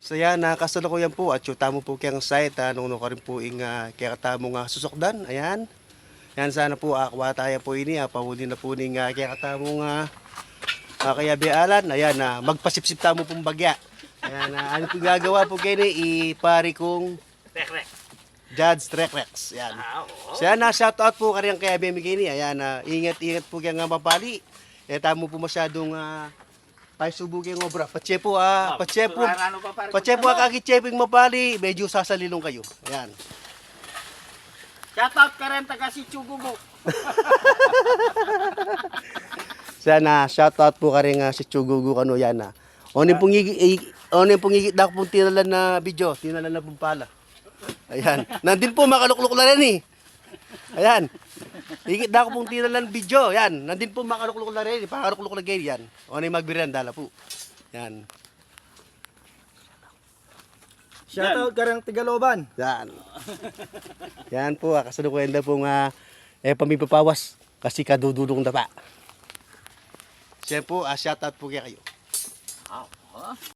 So yan, nakasalukuyan po at yung tamo po kayang site, nung ka rin po ing kaya katamo nga susukdan, ayan. Yan sana po, akwa tayo po ini, pahuli na po ning kaya katamo nga kaya bialan, ayan, magpasipsip tamo pong bagya. Ayan, ano po gagawa po kayo ni, ipari kong Judge Trekrex, ayan. So yan, shoutout po kariyang kaya bimigay ni, ayan, ingat-ingat po kaya nga mapali. Tamo po masyadong paisubukin ng obra. Patsepo kakitseping mapali, medyo sasalilong kayo. Ayan. Shoutout ka rin taga si Chugugo. Sana, shoutout po ka rin si Chugugo kano yan na. Onin pong higit na pong tinalan na video, tinalan na pong pala. Ayan. Nandun po, makalukluk na rin Ayan. Higit na pong tinalan video. Ayan. Nandun po, makalukluk na rin. Pakalukluk na kayo yan. Onin magbirandala po. Ayan. Shoutout ka rin Tigaloban. Yan. Yan po, kasalukuyan na pong pamipapawas kasi kadudulong na pa. Siya po, shoutout po kayo.